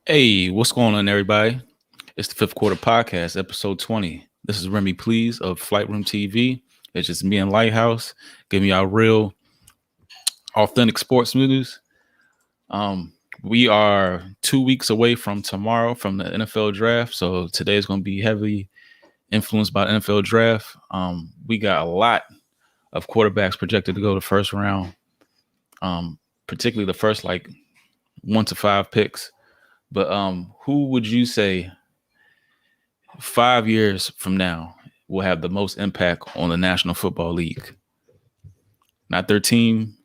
Hey, what's going on, everybody? It's the Fifth Quarter Podcast, episode 20. This is Remy Please of Flight Room TV. It's just me and Lighthouse giving y'all real, authentic sports news. We are 2 weeks away from tomorrow from the NFL draft, so today is going to be heavily influenced by the NFL draft. We got a lot of quarterbacks projected to go the first round, particularly the first 1 to 5 picks. But who would you say 5 years from now will have the most impact on the National Football League? Not their team,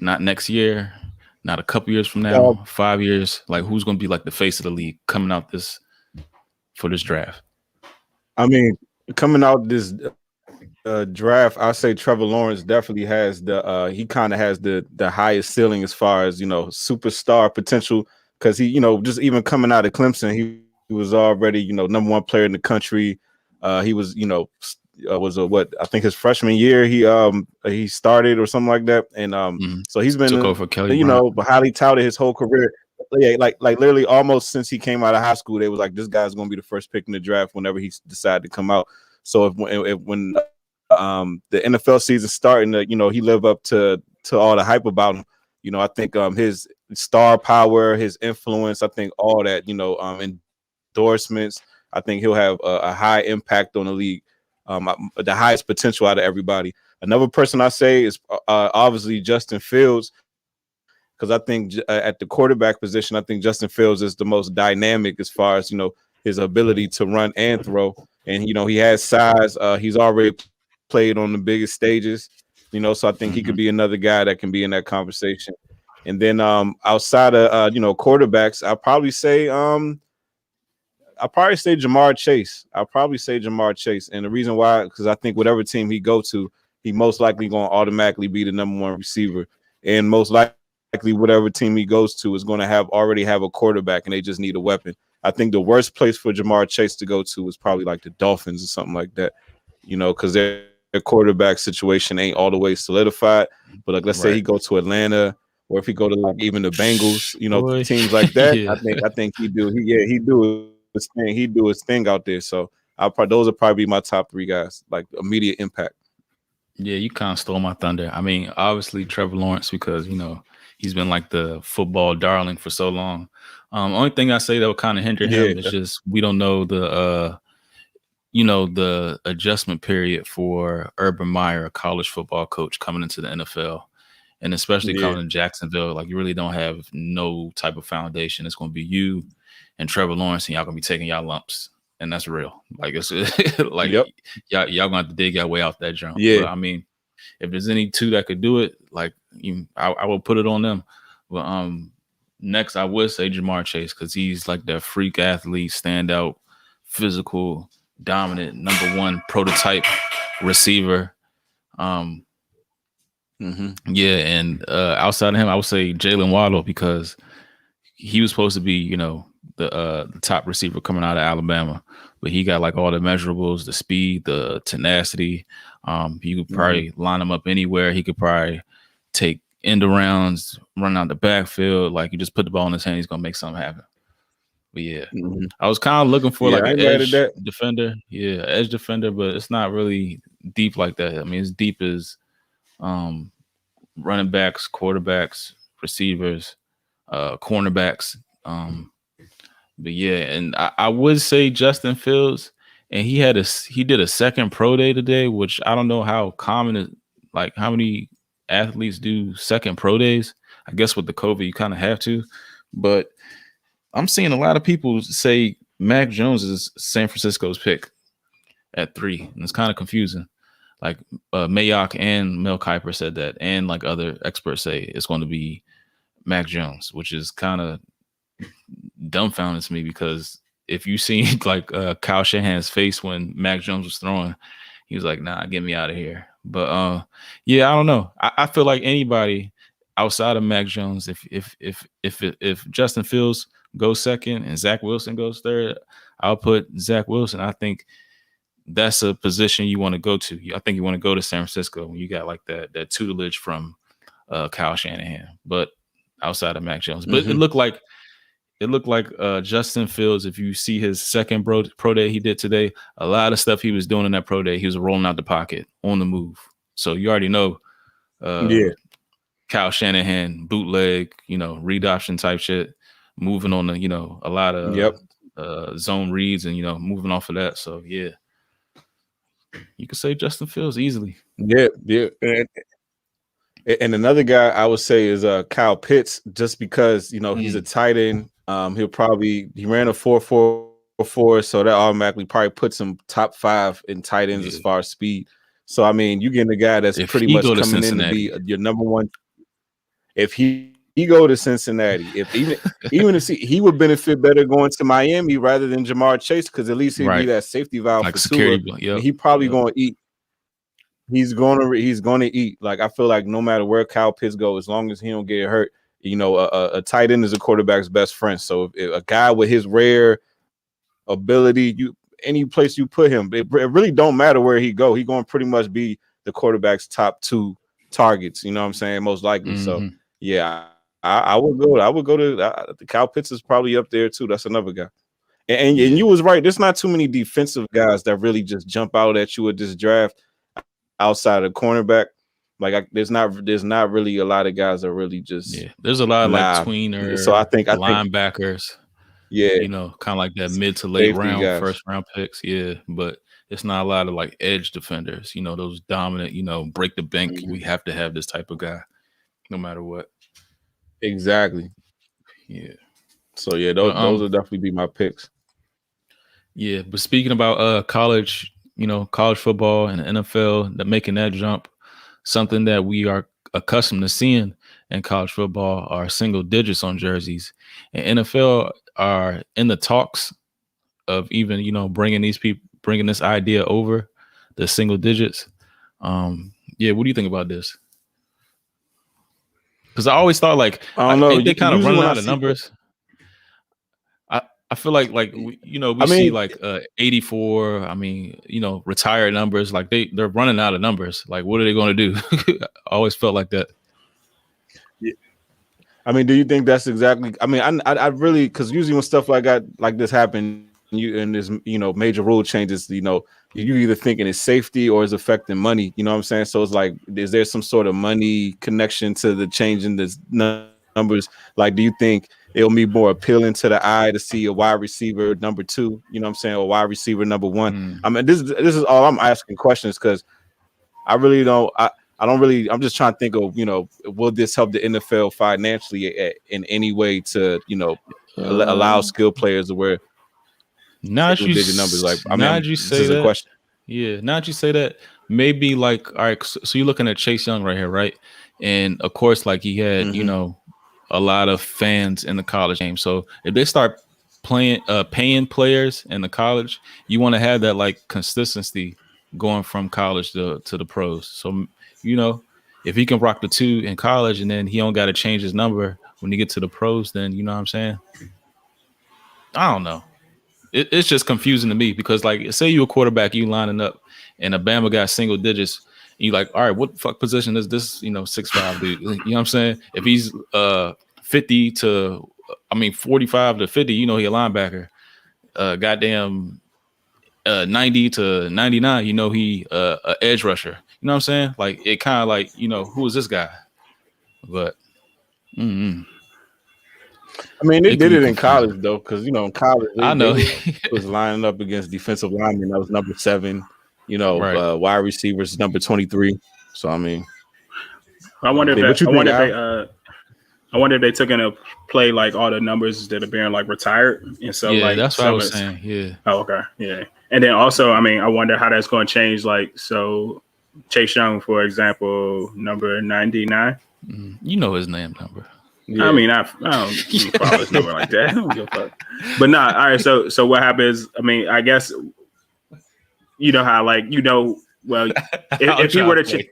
not next year, not a couple years from now, 5 years. Like, who's going to be like the face of the league coming out for this draft? I mean, coming out this draft, I say Trevor Lawrence definitely has he kind of has the highest ceiling as far as, superstar potential. Because he, just even coming out of Clemson, he was already, number one player in the country. He was, I think his freshman year he started or something like that, and so he's been took over Kelly, but highly touted his whole career. Yeah, like literally almost since he came out of high school, they was like, this guy's going to be the first pick in the draft whenever he decided to come out. So when the NFL season starting, he lived up to all the hype about him. I think his star power, his influence, I think all that, endorsements, I think he'll have a high impact on the league, the highest potential out of everybody. Another person I say is obviously Justin Fields, because I think at the quarterback position, I think Justin Fields is the most dynamic as far as, his ability to run and throw. And, he has size. He's already played on the biggest stages. So I think he could be another guy that can be in that conversation. And then outside of quarterbacks, I'll probably say Jamar Chase. And the reason why, because I think whatever team he go to, he most likely going to automatically be the number one receiver. And most likely whatever team he goes to is going to already have a quarterback, and they just need a weapon. I think the worst place for Jamar Chase to go to is probably like the Dolphins or something like that, because their quarterback situation ain't all the way solidified. But let's say he go to Atlanta, or if he go to even the Bengals, teams like that. Yeah. I think he do his thing. He do his thing out there. So those will probably be my top three guys, like immediate impact. Yeah, you kind of stole my thunder. I mean, obviously Trevor Lawrence, because he's been like the football darling for so long. Only thing I say that will kind of hinder him is just we don't know the adjustment period for Urban Meyer, a college football coach coming into the NFL, and especially coming to Jacksonville. Like, you really don't have no type of foundation. It's going to be you and Trevor Lawrence, and y'all going to be taking y'all lumps, and that's real. Like, it's like y'all going to have to dig your way out that jump. Yeah, but, I mean, if there's any two that could do it, like, I will put it on them. But next, I would say Jamar Chase, because he's like that freak athlete, standout, physical, dominant, number one prototype receiver. Yeah, and outside of him, I would say Jalen Waddle, because he was supposed to be, the top receiver coming out of Alabama, but he got like all the measurables, the speed, the tenacity. You could probably line him up anywhere. He could probably take end arounds, run out the backfield. Like, you just put the ball in his hand, he's gonna make something happen. But yeah, I was kind of looking for like an edge defender. Yeah, edge defender, but it's not really deep like that. I mean, it's deep as running backs, quarterbacks, receivers, cornerbacks. But yeah, and I would say Justin Fields, and he did a second pro day today, which I don't know how common is, like how many athletes do second pro days. I guess with the COVID, you kind of have to, but I'm seeing a lot of people say Mac Jones is San Francisco's pick at 3, and it's kind of confusing. Like Mayock and Mel Kiper said that, and like other experts say it's going to be Mac Jones, which is kind of dumbfounded to me, because if you see like Kyle Shanahan's face when Mac Jones was throwing, he was like, "Nah, get me out of here." But yeah, I don't know. I feel like anybody outside of Mac Jones, if Justin Fields goes second and Zach Wilson goes third, I'll put Zach Wilson. I think that's a position you want to go to. I think you want to go to San Francisco when you got like that tutelage from Kyle Shanahan, but outside of Mac Jones. But Mm-hmm. it looked like Justin Fields. If you see his second pro day he did today, a lot of stuff he was doing in that pro day, he was rolling out the pocket on the move. So you already know Kyle Shanahan bootleg, read option type shit, moving on the, a lot of zone reads and, moving off of that. So yeah, you could say Justin Fields easily. Yeah. And another guy I would say is Kyle Pitts, just because he's a tight end. He ran a 4.44, so that automatically probably puts him top 5 in tight ends as far as speed. So I mean, you getting a guy that's pretty much coming in to be your number one. If he go to Cincinnati, even if he would benefit better going to Miami rather than Jamar Chase, because at least he'd be that safety valve like for Tua. He probably going to eat. He's going to eat. Like, I feel like no matter where Kyle Pitts go, as long as he don't get hurt, a tight end is a quarterback's best friend. So if a guy with his rare ability, any place you put him, it really don't matter where he go. He going to pretty much be the quarterback's top 2 targets. You know what I'm saying? Most likely. Mm-hmm. So yeah, I would go to Kyle Pitts is probably up there too. That's another guy. And you was right. There's not too many defensive guys that really just jump out at you at this draft outside of cornerback. Like there's not really a lot of guys that really just There's a lot of like tweeners. So I think linebackers. Kind of like that mid to late round, guys. First round picks. Yeah, but it's not a lot of like edge defenders. Those dominant. Break the bank. We have to have this type of guy, no matter what. Exactly. Yeah. So yeah, those will definitely be my picks. Yeah, but speaking about college football and the NFL, that making that jump, something that we are accustomed to seeing in college football are single digits on jerseys, and NFL are in the talks of even bringing this idea over the single digits. What do you think about this? Because I always thought I don't know, they kind of running out of numbers. I feel like we see like 84. I mean, retired numbers. Like they're running out of numbers. Like, what are they going to do? I always felt like that. Yeah. I mean, do you think that's exactly? I mean, I really, because usually when stuff like this happen, and there's major rule changes, you either thinking it's safety or it's affecting money. You know what I'm saying? So it's like, is there some sort of money connection to the change in the numbers? Like, do you think it'll be more appealing to the eye to see a wide receiver number 2, you know what I'm saying, or wide receiver number 1? I mean, this is all I'm asking questions, because I really don't. I'm just trying to think of, will this help the NFL financially in any way to, allow skilled players to wear single-digit numbers? Like, I mean, this is a question. Yeah, now that you say that, maybe like, all right, so you're looking at Chase Young right here, right? And of course, like he had, a lot of fans in the college game. So if they start paying players in the college, you want to have that like consistency going from college to the pros. So, if he can rock the 2 in college and then he don't got to change his number when you get to the pros, then you know what I'm saying? I don't know. It's just confusing to me, because like, say you're a quarterback, you lining up and a Bama got single digits. You like, all right, what the fuck position is this, 6'5" dude? You know what I'm saying? If he's 45 to 50, he a linebacker. Goddamn 90 to 99, he a edge rusher. You know what I'm saying? Like, it kind of like, who is this guy? But I mean, they did it in college though, because in college they was lining up against defensive linemen that was number 7. Wide receivers number 23. So I mean, I wonder if they took into play like all the numbers that are being like retired and so like that's what I was saying. Yeah. Oh, okay. Yeah. And then also, I mean, I wonder how that's going to change. Like, so Chase Young, for example, number 99. You know his name number. Yeah. I mean, I don't follow his number like that. I don't give a fuck. But all right. So what happens? I mean, I guess how well, if he were to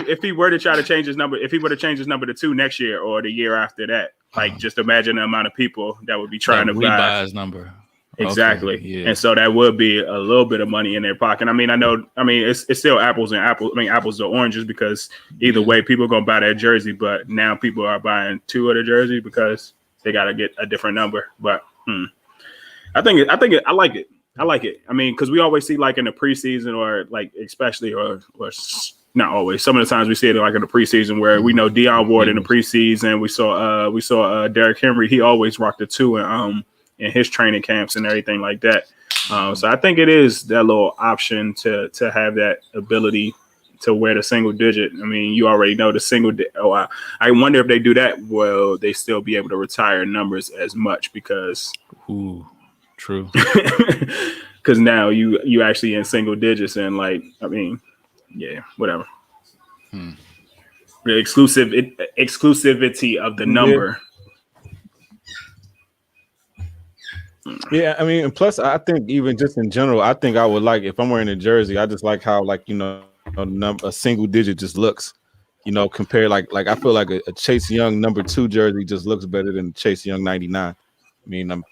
if he were to try to change his number, if he were to change his number to 2 next year or the year after that, like just imagine the amount of people that would be trying to rebuy his number. Exactly. Okay, yeah. And so that would be a little bit of money in their pocket. I mean, it's still apples and apples. I mean, apples to oranges because either way, people are going to buy that jersey. But now people are buying 2 of the jersey because they got to get a different number. But I like it. I like it. I mean, because we always see like in the preseason or like especially or not always. Some of the times we see it like in the preseason where we know Nword in the preseason. We saw Derrick Henry. He always rocked the 2 in his training camps and everything like that. So I think it is that little option to have that ability to wear the single digit. I mean, you already know the single. I wonder if they do that. Will they still be able to retire numbers as much because? Ooh, true. Because now you actually in single digits and like I mean, yeah, whatever. The exclusivity of the number. Yeah, I mean, and plus, I think even just in general, I think I would like if I'm wearing a jersey. I just like how a single digit just looks. Compare like I feel like a Chase Young number 2 jersey just looks better than Chase Young 99. I mean,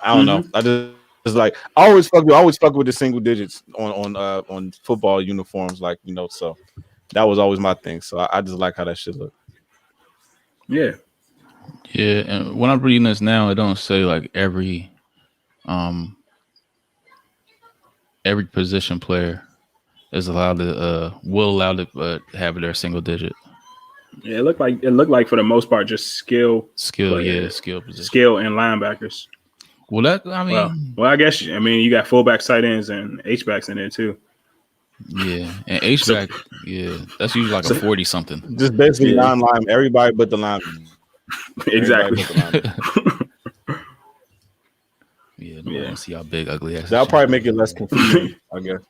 I don't know. I just like I always fuck with the single digits on football uniforms, so that was always my thing. So I just like how that shit look. Yeah. Yeah, and when I'm reading this now, it don't say like every position player is allowed to allow to have their single digit. Yeah, it looked like for the most part just skill position. Skill and linebackers. Well, I guess you got fullbacks, tight ends, and H backs in there too. Yeah, and H back, that's usually like a 40 something. Just basically non-line, everybody but the lineman. Exactly. I want to see how big ugly ass. That'll probably make it less confusing, I guess.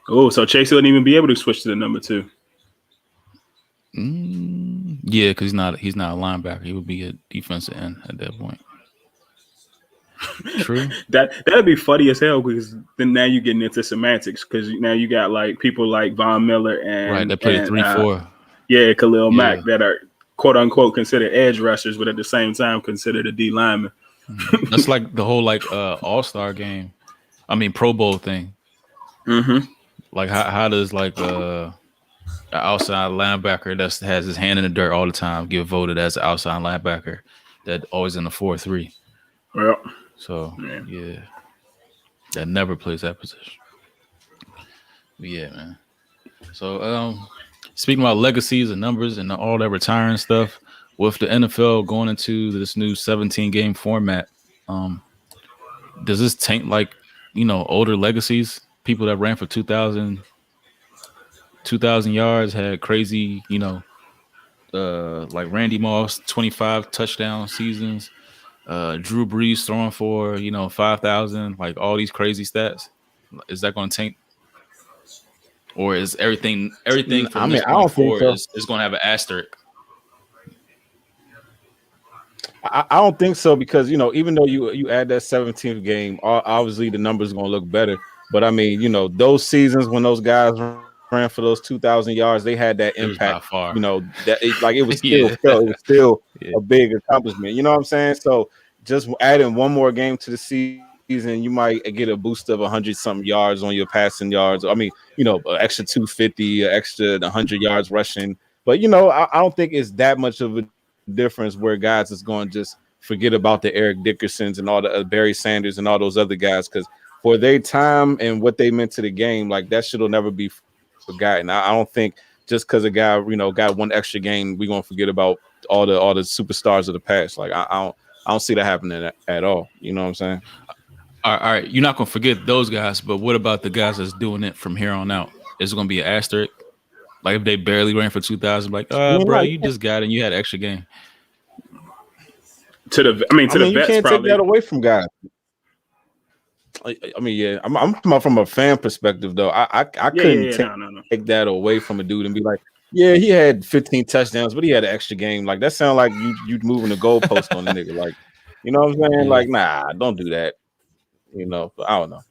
Oh, so Chase wouldn't even be able to switch to the number 2. Yeah, because he's not a linebacker. He would be a defensive end at that point. True. That'd be funny as hell because then now you're getting into semantics because now you got like people like Von Miller and they play 3-4. Khalil Mack that are quote unquote considered edge rushers, but at the same time considered a D lineman. That's like the whole All-Star game. I mean Pro Bowl thing. Like how does like an outside linebacker that has his hand in the dirt all the time get voted as an outside linebacker that always in the 4-3? Well. So that never plays that position. But yeah, man. So speaking about legacies and numbers and all that retiring stuff, with the NFL going into this new 17-game format, does this taint older legacies? People that ran for 2,000 yards had crazy, like Randy Moss 25 touchdown seasons. Drew Brees throwing for 5,000, like all these crazy stats. Is that going to taint, or is everything from this point forward is going to have an asterisk? I don't think so because even though you add that 17th game, obviously the numbers going to look better. But I mean, those seasons when those guys ran for those 2,000 yards, they had that impact. That it was still felt, it was still a big accomplishment. You know what I'm saying? So just adding one more game to the season, you might get a boost of 100-something yards on your passing yards. I mean, an extra 250, an extra 100 yards rushing. But I don't think it's that much of a difference where guys is going to just forget about the Eric Dickersons and all the Barry Sanders and all those other guys because for their time and what they meant to the game, like that shit will never be forgotten. I don't think just because a guy got one extra game, we're gonna forget about all the superstars of the past. Like I don't see that happening at all. You know what I'm saying? All right, you're not gonna forget those guys, but what about the guys that's doing it from here on out? Is it gonna be an asterisk? Like if they barely ran for 2,000, like, bro, you just got it and you had an extra game. To the vets, you can't probably. take that away from guys. I mean, yeah, I'm talking about from a fan perspective though. I couldn't take that away from a dude and be like, yeah, he had 15 touchdowns, but he had an extra game. Like that sounds like you moving the goalpost on the nigga. Like, you know what I'm saying? Yeah. Like, nah, don't do that. But I don't know.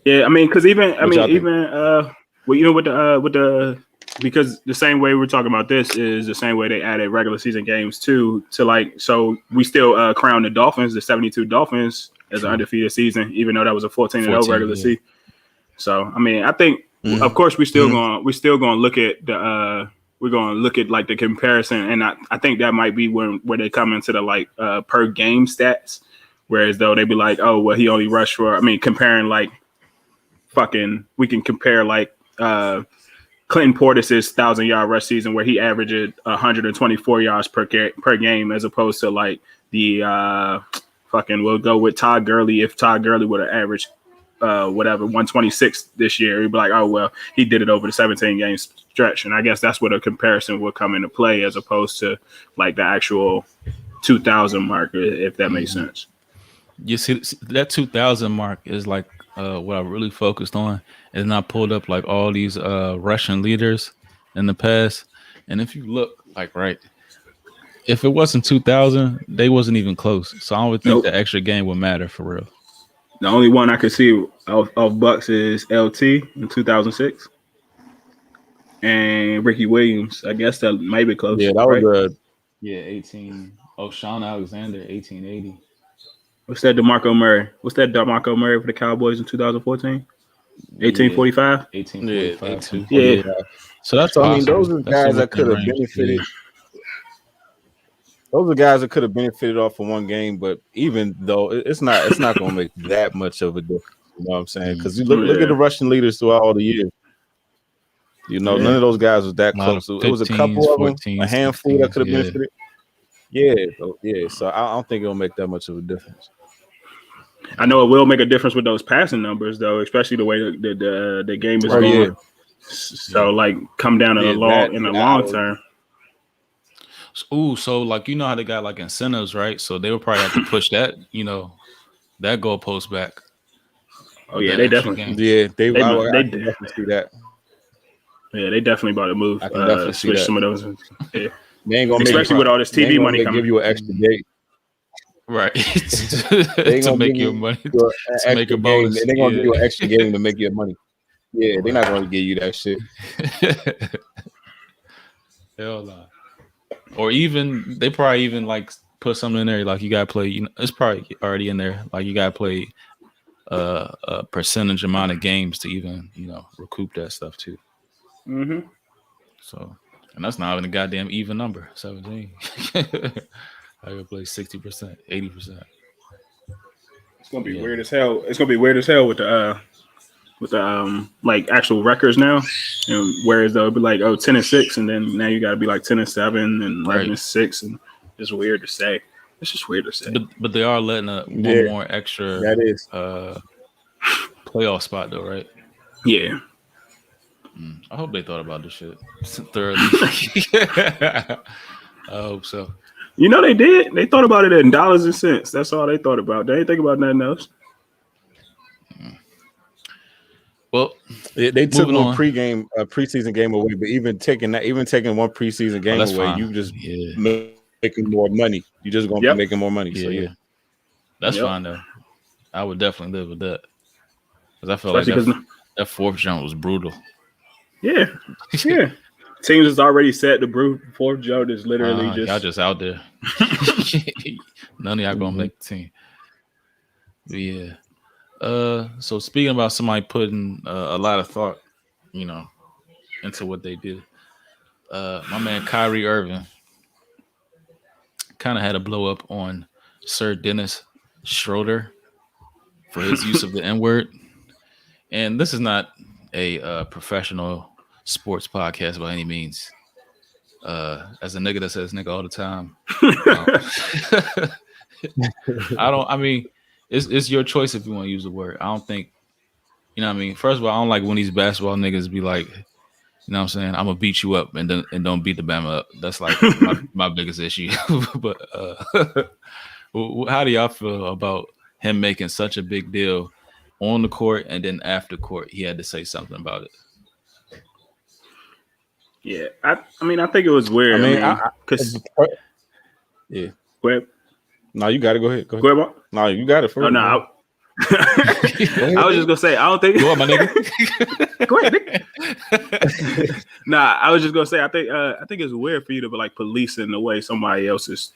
Yeah, I mean, because with the because the same way we're talking about this is the same way they added regular season games too. To like, so we still crown the Dolphins, the 72 Dolphins, as an undefeated season, even though that was a 14-0 regular season. So I mean, I think of course we're still gonna look at the we're gonna look at like the comparison, and I think that might be where they come into the like per game stats, whereas though they'd be like, oh well, he only rushed for. I mean, comparing like we can compare like Clinton Portis's 1,000-yard rush season where he averaged 124 yards per game, as opposed to like the we'll go with Todd Gurley. If Todd Gurley would have averaged 126 this year, he'd be like, oh well, he did it over the 17 game stretch. And I guess that's where the comparison would come into play, as opposed to like the actual 2,000 mark, if that makes sense. You see, that 2,000 mark is like what I really focused on, and I pulled up like all these Russian leaders in the past. And if you look, like, right, if it wasn't 2,000, they wasn't even close. So I don't think the extra game would matter for real. The only one I could see off Bucks is LT in 2006, and Ricky Williams. I guess that might be close. Yeah, that was 18. Oh, Sean Alexander, 1880. What's that DeMarco Murray? What's that DeMarco Murray for the Cowboys in 2014? 1845? 1845 too. Yeah. So that's I mean, those are guys that could have benefited. Those are guys that could have benefited off of one game, but even though it's not going to make that much of a difference. You know what I'm saying? Because you look at the Russian leaders throughout all the years. You know, none of those guys was that close. It was a couple of them, a handful that could have benefited. Yeah. So I don't think it'll make that much of a difference. I know it will make a difference with those passing numbers, though, especially the way the game is going. Yeah. So, like, come down in the long term. Ooh, so like, you know how they got like incentives, right? So they would probably have to push that, that goalpost back. Oh yeah, they definitely. They definitely see that. Yeah, they definitely about to move. I can definitely switch some of those. Yeah. They ain't gonna especially with all this TV money coming. Give you an extra day. Right. To make your money. To make a bonus. They're gonna give you an extra game to make your money. Yeah, they're not gonna give you that shit. Hell no. Or even they probably even like put something in there like you gotta play. It's probably already in there. Like you gotta play a percentage amount of games to even recoup that stuff too. Mm-hmm. So, and that's not even a goddamn even number. 17. I could play 60%, 80%. It's gonna be weird as hell. It's gonna be weird as hell with the like actual records now. And whereas they'll be like 10-6, and then now you got to be like 10-7 and 11-6, and it's weird to say. It's just weird to say. But they are letting one more extra playoff spot though, right? Yeah. I hope they thought about this shit thoroughly. I hope so. They did. They thought about it in dollars and cents. That's all they thought about. They didn't think about nothing else. Well, they took one preseason game away, but even taking one preseason game away, fine. You just making more money. You just gonna be making more money. So that's fine though. I would definitely live with that because I feel like that fourth jump was brutal. Yeah. Teams has already set the fourth jump is literally y'all just out there. None of y'all gonna make the team. But yeah. So speaking about somebody putting a lot of thought, into what they did, my man Kyrie Irving kind of had a blow up on Sir Dennis Schroeder for his use of the Nword. And this is not a professional sports podcast by any means. As a nigga that says nigga all the time, it's your choice if you want to use the word. I don't think, First of all, I don't like when these basketball niggas be like, I'm saying, I'm gonna beat you up and don't beat the Bama up. That's like my biggest issue. But how do y'all feel about him making such a big deal on the court and then after court he had to say something about it? Yeah, I think it was weird. Yeah. Go ahead. No, you got to go ahead. Go ahead, Mark. No, you got it first. Oh, no, I was just gonna say, I don't think. Go on, my nigga. Go ahead, nigga. Nah, I was just gonna say, I think it's weird for you to be like policing the way somebody else is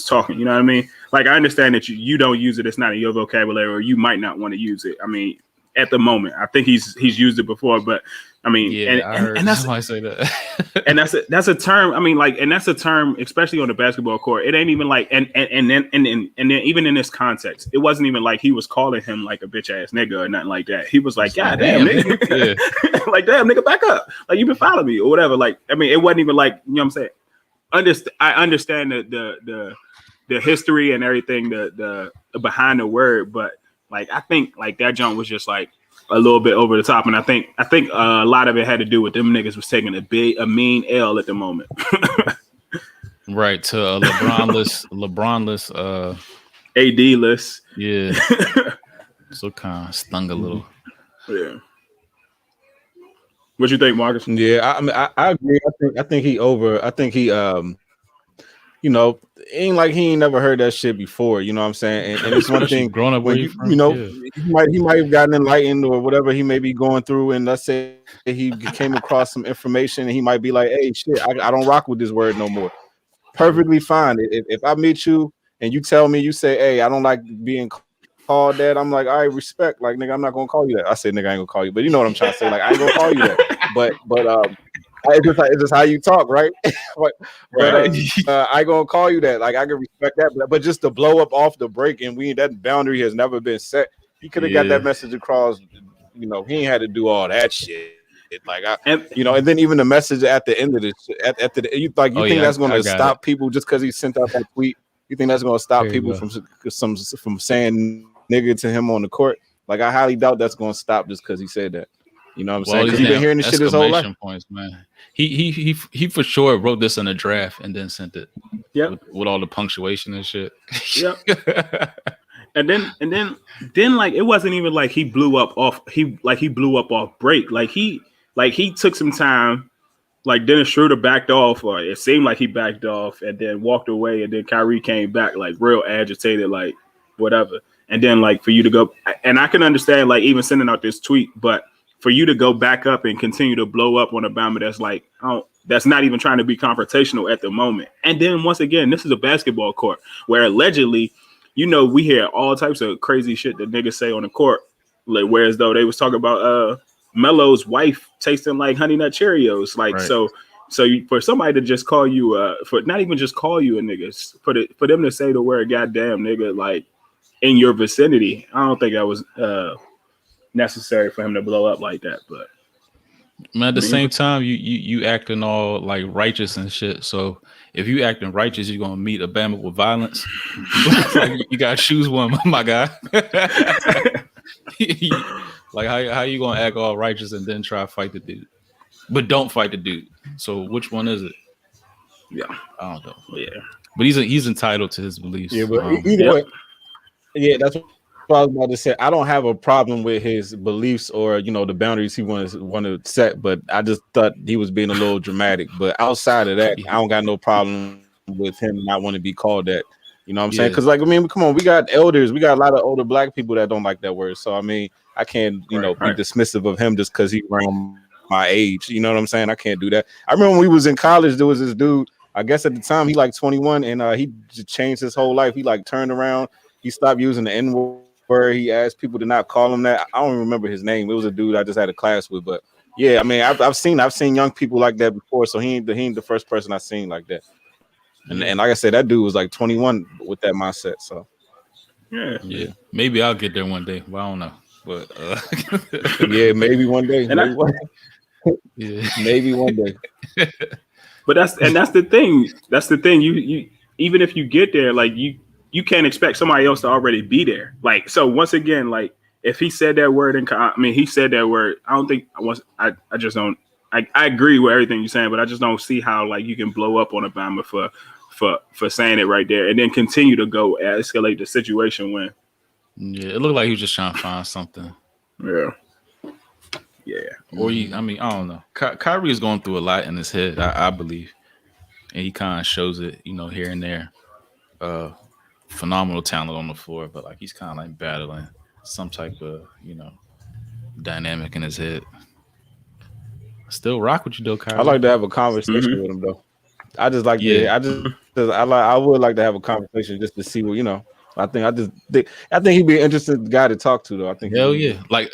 talking. You know what I mean? Like, I understand that you don't use it. It's not in your vocabulary, or you might not want to use it. I mean, at the moment, I think he's used it before, but I mean, yeah, I heard somebody say that. And that's a term. I mean, like, and that's a term, especially on the basketball court. It ain't even like, and then even in this context, it wasn't even like he was calling him like a bitch ass nigga or nothing like that. He was like, God damn, nigga. Yeah. Like, damn, nigga, back up. Like, you been following me or whatever. Like, I mean, it wasn't even like, you know what I'm saying? I understand the history and everything, the behind the word, but like, I think like that jump was just like a little bit over the top, and I think a lot of it had to do with them niggas was taking a mean L at the moment. Right, to LeBron-less, AD-less. Yeah. So kind of stung a little. Yeah. What you think, Marcus? Yeah, I mean, I agree. I think he you know, ain't like he ain't never heard that shit before. You know what I'm saying? And it's one thing growing up when where you know, he might have gotten enlightened or whatever he may be going through, and let's say he came across some information and he might be like, hey, shit, I don't rock with this word no more. Perfectly fine. If I meet you and you tell me, you say, hey, I don't like being called that, I'm like, all right, respect. Like, nigga, I'm not gonna call you that. I say, nigga, I ain't gonna call you, but you know what I'm trying to say. Like, I ain't gonna call you that. But it's just how you talk, right? I gonna call you that. Like, I can respect that, but just to blow up off the break, and that boundary has never been set. He could have got that message across. You know, he ain't had to do all that shit. Like, and then even the message at the end of this, you think that's going to stop people just because he sent out that tweet? You think that's going to stop people from saying nigga to him on the court? Like, I highly doubt that's going to stop just because he said that. You know what I'm saying? Because he's been hearing this shit his whole life. Points, man. He for sure wrote this in a draft and then sent it. Yep. With all the punctuation and shit. Yep. And then like, it wasn't even like he blew up off break. Like he took some time. Like, Dennis Schroeder backed off, or it seemed like he backed off and then walked away, and then Kyrie came back like real agitated, like whatever. And then like for you to go, and I can understand like even sending out this tweet, but for you to go back up and continue to blow up on a Bama that's like, that's not even trying to be confrontational at the moment. And then once again, this is a basketball court where allegedly, we hear all types of crazy shit that niggas say on the court, like whereas though they was talking about Melo's wife tasting like Honey Nut Cheerios, like right. So for somebody to just call you for not even just call you a nigga, for them to say the word goddamn nigga like in your vicinity, I don't think that was necessary for him to blow up like that. But man, at the same time, you acting all like righteous and shit. So if you acting righteous, you're gonna meet a Bama with violence. Like, you gotta choose one, my guy. Like, how you gonna act all righteous and then try to fight the dude, but don't fight the dude? So which one is it? Yeah, I don't know. Yeah, but he's entitled to his beliefs. Yeah, but either way, yeah, that's what I was about to say. I don't have a problem with his beliefs or the boundaries he want to set, but I just thought he was being a little dramatic. But outside of that, I don't got no problem with him not wanting to be called that. You know what I'm saying? Because like, I mean, come on, we got elders, we got a lot of older black people that don't like that word. So I mean, I can't be dismissive of him just because he's around my age. You know what I'm saying? I can't do that. I remember when we was in college, there was this dude. I guess at the time he like 21, and he just changed his whole life. He like turned around. He stopped using the N-word. He asked people to not call him that. I don't remember his name. It was a dude I just had a class with. But yeah, I mean, I've seen young people like that before. So he ain't the first person I've seen like that. And like I said, that dude was like 21 with that mindset. So yeah. Maybe I'll get there one day. Well, I don't know. But yeah, maybe one day. Maybe one day. But that's the thing. That's the thing. You even if you get there, like you can't expect somebody else to already be there. Like, so once again, like if he said that word he said that word. I don't think I just don't. I agree with everything you're saying, but I just don't see how like you can blow up on a Bama for saying it right there and then continue to go escalate the situation when. Yeah, it looked like he was just trying to find something. Yeah. Or I don't know. Kyrie is going through a lot in his head, I believe, and he kind of shows it, here and there. phenomenal talent on the floor, but like he's kind of like battling some type of dynamic in his head. Still rock with you though, I Kyrie. like to have a conversation Mm-hmm. with him though. I just like Yeah, to. I would like to have a conversation just to see what I think he'd be an interesting guy to talk to though. I think hell yeah. Like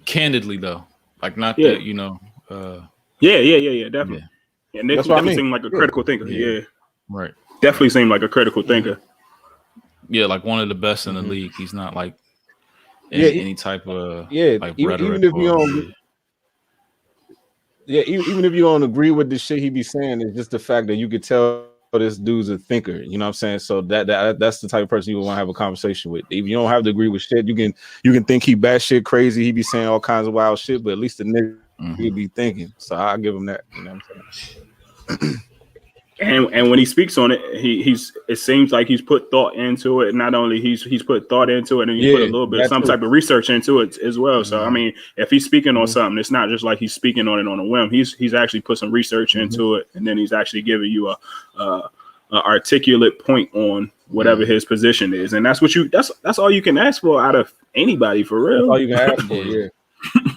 candidly though, like not Yeah. that Yeah, definitely. yeah, And Nick That's what I definitely mean. seemed like a Yeah. critical thinker. Yeah. Yeah. right. Definitely seemed like a critical thinker. Yeah, like one of the best in the Mhm. league. He's not like Yeah, any type of like even rhetoric if you or don't, even if you don't agree with the shit he be saying, it's just the fact that you could tell this dude's a thinker. You know what I'm saying? So that's the type of person you would want to have a conversation with. Even you don't have to agree with shit. You can think he batshit crazy. He be saying all kinds of wild shit, but at least the nigga be thinking. So I'll give him that. You know what I'm saying? And when he speaks on it, it seems like he's put thought into it. Not only he's put thought into it, and he put a little bit of some type of research into it as well. So I mean, if he's speaking on something, it's not just like he's speaking on it on a whim. He's actually put some research into it, and then he's actually giving you a articulate point on whatever his position is, and that's all you can ask for out of anybody for real. That's all you can ask for. Yeah,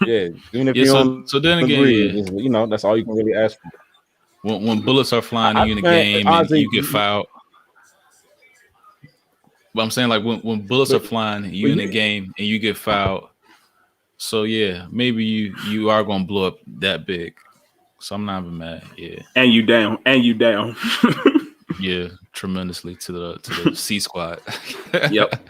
yeah. Even if you don't so then again, agree, that's all you can really ask for. When bullets are flying in the game honestly, and you get fouled. But I'm saying like when bullets are flying, you in the game and you get fouled. So yeah, maybe you are gonna blow up that big. So I'm not even mad. Yeah. And you down. Yeah, tremendously to the C squad. Yep.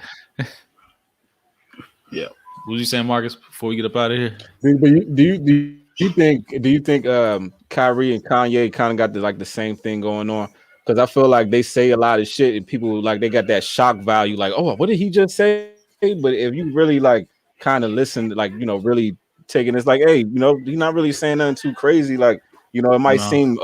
Yeah. What was you saying, Marcus? Before we get up out of here? Do you think Kyrie and Kanye kind of got the same thing going on? Because I feel like they say a lot of shit and people like they got that shock value, like, oh, what did he just say? But if you really like kind of listen, like really taking it's like, hey, he's not really saying nothing too crazy. Like, it might seem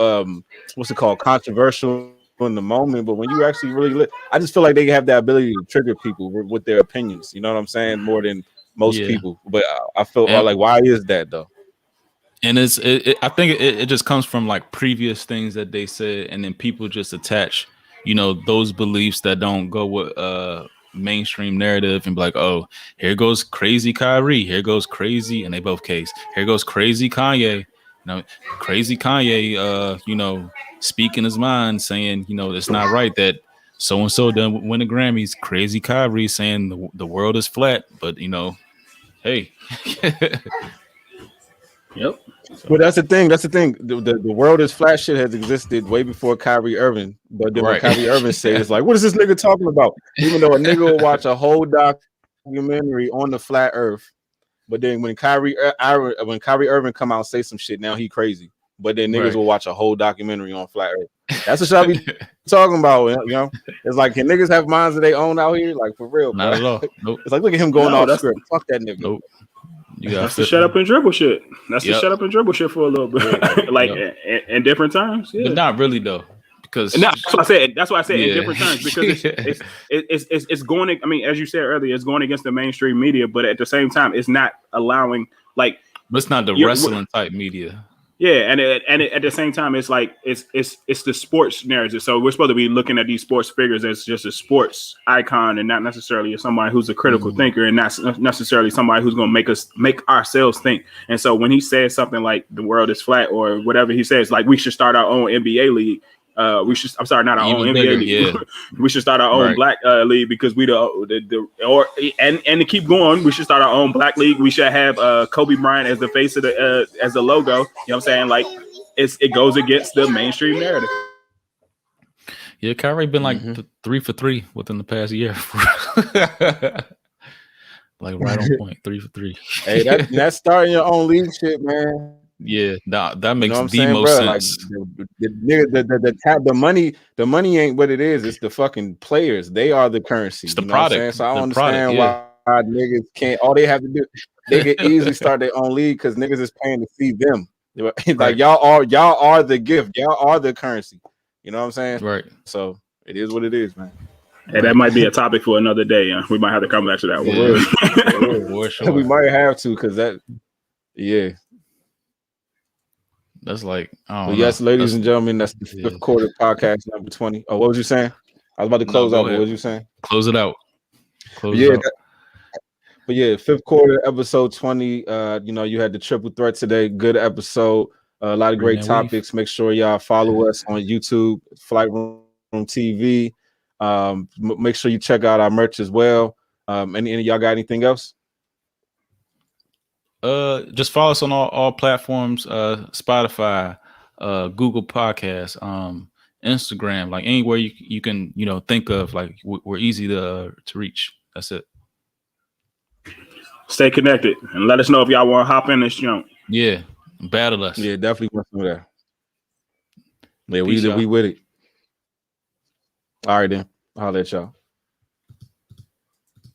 what's it called, controversial in the moment, but when you actually really I just feel like they have the ability to trigger people with their opinions. You know what I'm saying? More than most people. But I feel like, why is that though? And I think it just comes from like previous things that they said, and then people just attach, those beliefs that don't go with mainstream narrative and be like, oh, here goes crazy Kyrie, here goes crazy, and they both case. Here goes crazy Kanye, crazy Kanye, speaking his mind, saying, it's not right that so and so done win the Grammys. Crazy Kyrie saying the world is flat, but hey. Yep. But that's the thing. The world is flat shit has existed way before Kyrie Irving. But then when Kyrie Irving says, it's like, what is this nigga talking about? Even though a nigga will watch a whole documentary on the flat earth. But then when Kyrie Irving come out and say some shit, now he crazy. But then niggas will watch a whole documentary on flat earth. That's what y'all be talking about. It's like, can niggas have minds of their own out here? Like, for real, not at all. Nope. It's like, look at him going off script. Fuck that nigga. Nope. That's the shut up and dribble shit. That's the shut up and dribble shit for a little bit, like in different times. Yeah. But not really though, because that's what I said. That's why I said in different times, because it's going. I mean, as you said earlier, it's going against the mainstream media, but at the same time, it's not allowing like. But it's not the wrestling type media. Yeah, and at the same time, it's like it's the sports narrative. So we're supposed to be looking at these sports figures as just a sports icon, and not necessarily as somebody who's a critical thinker, and not necessarily somebody who's going to make ourselves think. And so when he says something like the world is flat or whatever he says, like we should start our own NBA league. We should. I'm sorry, not our own NBA league. Yeah. We should start our own black league because we and to keep going, we should start our own black league. We should have Kobe Bryant as the face of the as the logo. You know what I'm saying? Like it goes against the mainstream narrative. Yeah, Kyrie been like 3 for 3 within the past year. Like right on point, 3 for 3. Hey, that's starting your own league shit, man. Yeah, that makes the most sense. Like, the money ain't what it is. It's the fucking players. They are the currency. It's the product. So I don't understand why niggas can't. All they have to do, they can easily start their own league because niggas is paying to see them. Like y'all are the gift. Y'all are the currency. You know what I'm saying? Right. So it is what it is, man. Hey, that might be a topic for another day. We might have to come back to that one. For sure. We might have to because that's like, yes, ladies and gentlemen, that's the fifth quarter podcast number 20. Oh, what was you saying? I was about to No, close go out, but ahead. what was you saying? Close it out. Close Yeah, it out. but yeah, fifth quarter, episode 20. You had the triple threat today. Good episode. A lot of Bring great that weave. topics. Make sure y'all follow us on YouTube, Flight Room TV. Make sure you check out our merch as well. Any y'all got anything else? Just follow us on all platforms, Spotify, Google Podcasts, Instagram, like anywhere you can think of. Like we're easy to reach. That's it. Stay connected and let us know if y'all want to hop in this jump. Yeah, battle us. Yeah, definitely want some of that. Yeah, Peace, we y'all. with it. All right then. I'll let y'all.